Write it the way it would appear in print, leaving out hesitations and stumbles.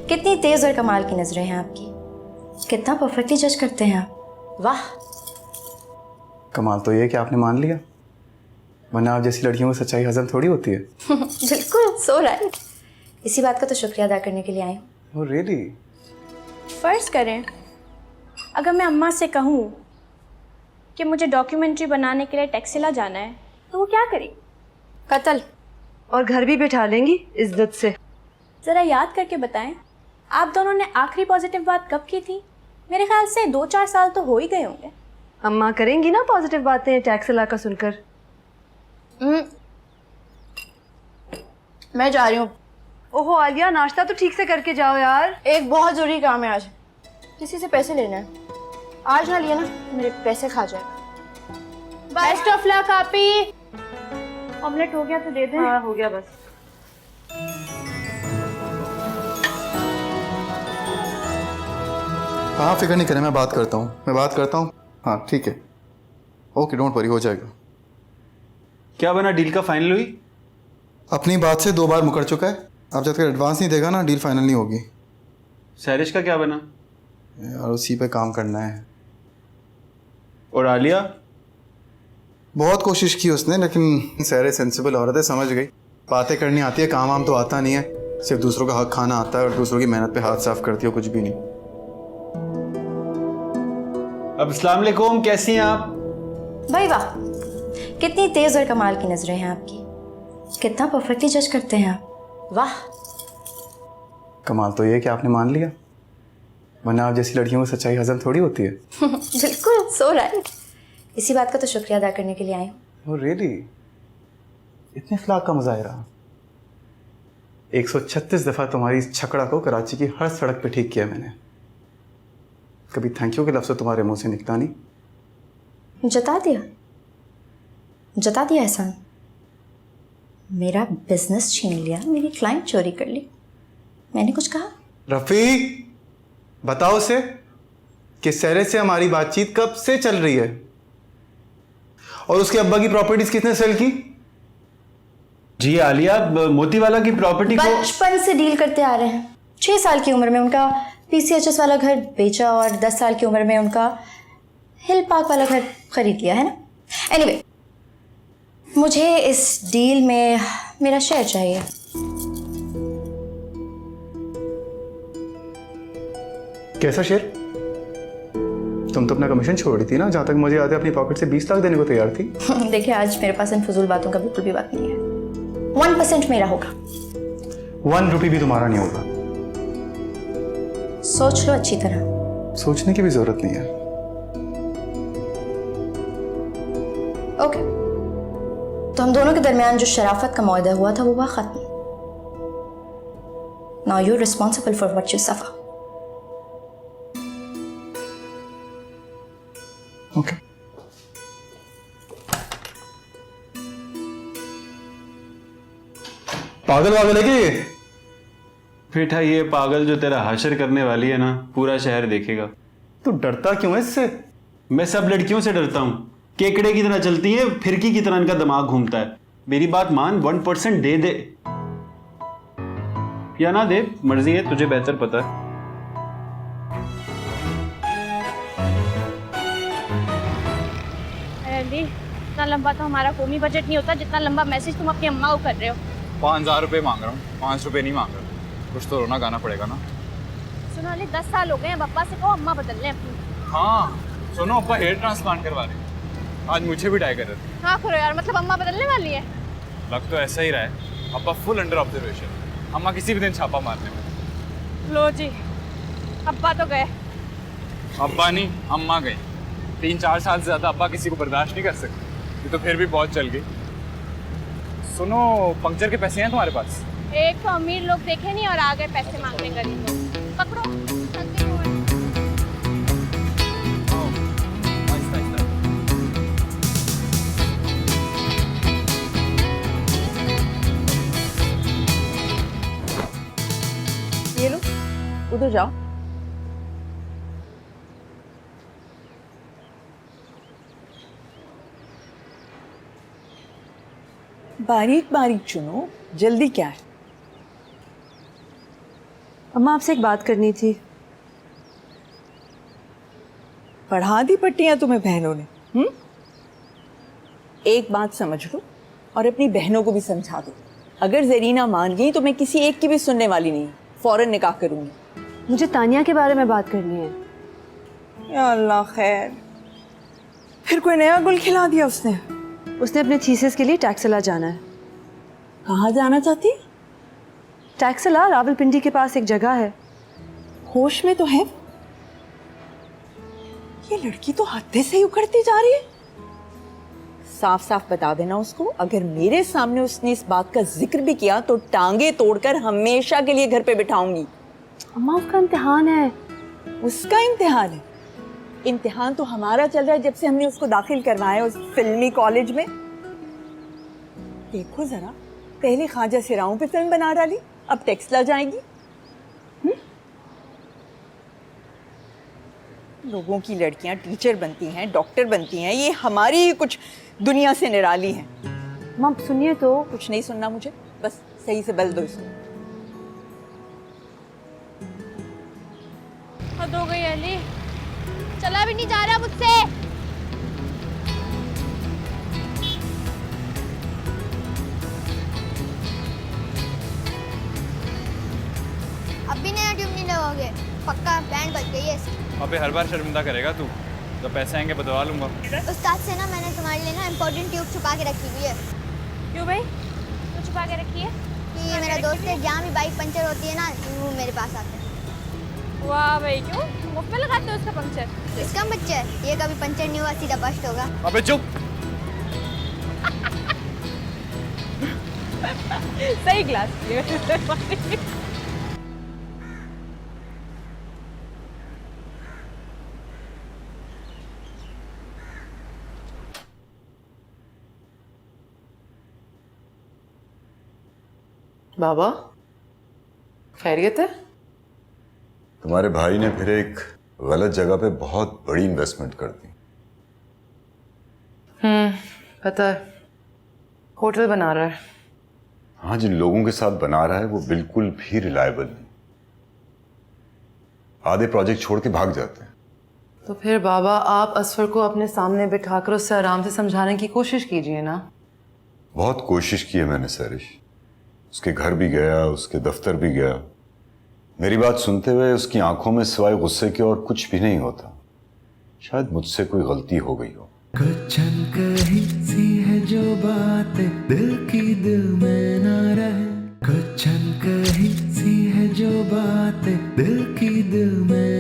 कितनी तेज और कमाल की नजरें हैं आपकी, कितना परफेक्टली जज करते हैं आप। वाह। कमाल तो ये है कि आपने मान लिया, वरना आप जैसी लड़कियों को सच्चाई हजम थोड़ी होती है। बिल्कुल, सो राइट। इसी बात का तो शुक्रिया अदा करने के लिए आई हूँ। Oh really? फ़र्ज़ करें अगर मैं अम्मा से कहूँ कि मुझे डॉक्यूमेंट्री बनाने के लिए टैक्सिला जाना है तो वो क्या करेगी? कत्ल। और घर भी बैठा लेंगी इज्जत से। ज़रा याद करके बताएं, आप दोनों ने आखिरी पॉजिटिव बात कब की थी? मेरे ख्याल से 2-4 साल तो हो ही गए होंगे। अम्मा करेंगी ना पॉजिटिव बातें टैक्सिला का सुनकर। मैं जा रही हूँ। ओहो आलिया, नाश्ता तो ठीक से करके जाओ यार। एक बहुत जरूरी काम है आज, किसी से पैसे लेना है। आज ना लिए ना मेरे पैसे खा जाएगा। बेस्ट ऑफ लक आपी। ऑमलेट हो गया तो दे दें। हाँ हो गया बस। हाँ फिक्र नहीं करें, मैं बात करता हूँ। हाँ ठीक है, ओके डोंट वरी, हो जाएगा। क्या बना, डील का फाइनल हुई? अपनी बात से 2 बार मुकर चुका है, अब जब तक एडवांस नहीं देगा ना डील फाइनल नहीं होगी। सैरिश का क्या बना? यार उसी पे काम करना है। और आलिया? बहुत कोशिश की उसने, लेकिन सारे सेंसिबल औरत है, समझ गई। बातें करनी आती है, काम वाम तो आता नहीं है, सिर्फ दूसरों का हक खाना आता है और दूसरों की मेहनत पे हाथ साफ करती है, कुछ भी नहीं। अब अस्सलाम वालेकुम, कैसी हैं आप? भाई वाह, कितनी तेज और कमाल की नजरें हैं आपकी, कितना परफेक्टली जज करते हैं आप। वाह। कमाल तो ये है कि आपने मान लिया, वरना आप जैसी लड़कियों को सच्चाई हजम थोड़ी होती है। बिल्कुल, सो राइट। इसी बात का तो शुक्रिया अदा करने के लिए आई हूँ। Oh really? इतने अखलाक का मुजाहिरा। 136 दफ़ा तुम्हारी इस छकड़ा को कराची की हर सड़क पे ठीक किया मैंने, कभी थैंक यू के लफ्ज़ तुम्हारे मुंह से निकला नहीं। जता दिया एहसान। मेरा बिजनेस छीन लिया, मेरी क्लाइंट चोरी कर ली, मैंने कुछ कहा? रफ़ीक बताओ उसे कि सहरे से हमारी बातचीत कब से चल रही है, और उसके अब्बा की प्रॉपर्टीज किसने सेल की? जी आलिया, मोती वाला की प्रॉपर्टी को बचपन से डील करते आ रहे हैं। 6 साल की उम्र में उनका PCHS वाला घर बेचा और 10 साल की उम्र में उनका हिल पार्क वाला घर खरीद लिया है ना। एनीवे, मुझे इस डील में मेरा शेयर चाहिए। कैसा शेयर? तुम तो अपना कमीशन छोड़ रही थी ना, जहां तक मुझे याद है अपनी पॉकेट से 20 लाख देने को तैयार थी। देखिए, आज मेरे पास इन फजूल बातों का बिल्कुल भी वक्त नहीं है। 1% मेरा होगा। 1 रुपये भी तुम्हारा नहीं होगा। सोच लो अच्छी तरह। सोचने की भी जरूरत नहीं है। ओके, तो हम दोनों के दरमियान जो शराफत का मुआहदा हुआ था वो हुआ खत्म। Now you responsible for what you suffer. Okay. पागल वागल है कि? बेटा ये पागल जो तेरा हाशर करने वाली है ना, पूरा शहर देखेगा। तू डरता क्यों है इससे? मैं सब लड़कियों से डरता हूँ, केकड़े की तरह चलती है, फिरकी की तरह इनका दिमाग घूमता है। मेरी बात मान, 1% दे दे या ना दे, मर्जी है, तुझे बेहतर पता है। इतना लंबा तो हमारा कौमी बजट नहीं होता जितना लंबा मैसेज तुम अपनी अम्मा को कर रहे हो। 5000 रुपये मांग रहा हूँ, 5 रुपये नहीं मांग रहा। कुछ तो रोना गाना पड़ेगा ना। सुनो अली, 10 साल हो गए हैं, अब्बा से कहो अम्मा बदल लें अपनी। हाँ सुनो, अब्बा हेयर ट्रांसप्लांट करवा रहे हैं, आज मुझे भी डाई कर रहे थे। हाँ करो यार, मतलब अम्मा बदलने वाली है। लग तो ऐसा ही रहा है, अब्बा फुल अंडर ऑब्जर्वेशन, अम्मा किसी भी दिन छापा मारने में। लो जी, अब्बा तो गए। अब्बा नहीं, अम्मा गई। 3-4 साल से ज़्यादा अब्बा किसी को बर्दाश्त नहीं कर सकते, ये तो फिर भी बहुत चल गई। सुनो, पंक्चर के पैसे हैं तुम्हारे पास? एक तो अमीर लोग देखे नहीं और आ गए पैसे मांगने गरीब लोग। पकड़ो, चलते हो। ये लो, उधर जाओ। बारीक बारीक चुनो, जल्दी क्या है? अम्मा आपसे एक बात करनी थी। पढ़ा दी पट्टियां तुम्हें बहनों ने? एक बात समझ लो और अपनी बहनों को भी समझा दो, अगर जरीना मान गई तो मैं किसी एक की भी सुनने वाली नहीं, फौरन निकाह करूंगी। मुझे तानिया के बारे में बात करनी है। या अल्लाह खैर, फिर कोई नया गुल खिला दिया उसने? उसने अपने थीसिस के लिए टैक्सिला जाना है। कहाँ जाना चाहती? टैक्सिला रावलपिंडी के पास एक जगह है। होश में तो है? ये लड़की तो हद से ही उखड़ती जा रही है। साफ साफ बता देना उसको, अगर मेरे सामने उसने इस बात का जिक्र भी किया तो टांगे तोड़कर हमेशा के लिए घर पे बिठाऊंगी। अम्मा उसका इम्तिहान है। उसका इम्तिहान है? इम्तिहान तो हमारा चल रहा है जब से हमने उसको दाखिल करवाया उस फिल्मी कॉलेज में। देखो जरा, पहले ख्वाजा सिराओं पे फिल्म बना डाली, अब टेक्सला जाएगी। लोगों की लड़कियां टीचर बनती हैं, डॉक्टर बनती हैं, ये हमारी कुछ दुनिया से निराली हैं। अम्मा सुनिए तो। कुछ नहीं सुनना मुझे, बस सही से बल दो इसको। हद हो गई अली, चला भी नहीं जा रहा मुझसे। अब भी नया ट्यूब नहीं लगाओगे? पक्का बैंड बज गई है इसकी। अबे हर बार शर्मिंदा करेगा तू, जब पैसे आएंगे बदलवा लूंगा। उस्ताद से ना मैंने तुम्हारे लिए ना इम्पोर्टेंट ट्यूब छुपा के रखी हुई है। क्यों भाई, क्यों छुपा के रखी है? कि ये मेरा दोस्त है, जहाँ भी बाइक पंचर होती है ना वो मेरे पास आते हैं। वाह भाई, क्यों मुफ्त में लगाते हो उसका पंक्चर? इसका पंचर ये कभी पंचर नहीं हुआ, सीधा बस्ट होगा। अबे चुप। सही क्लास। बाबा खैरियत है? तुम्हारे भाई ने फिर एक गलत जगह पे बहुत बड़ी इन्वेस्टमेंट कर दी। पता है, होटल बना रहा है। हाँ, जिन लोगों के साथ बना रहा है वो बिल्कुल भी रिलायबल नहीं। आधे प्रोजेक्ट छोड़ के भाग जाते हैं। तो फिर बाबा आप असफर को अपने सामने बिठाकर उससे आराम से समझाने की कोशिश कीजिए ना। बहुत कोशिश की है मैंने सरिश, उसके घर भी गया, उसके दफ्तर भी गया। मेरी बात सुनते हुए उसकी आंखों में सिवाय गुस्से के और कुछ भी नहीं होता। शायद मुझसे कोई गलती हो गई हो। कुछ कही सी है जो बात दिल की दिल में ना रहे। कुछ कही सी है जो बात दिल की दिल में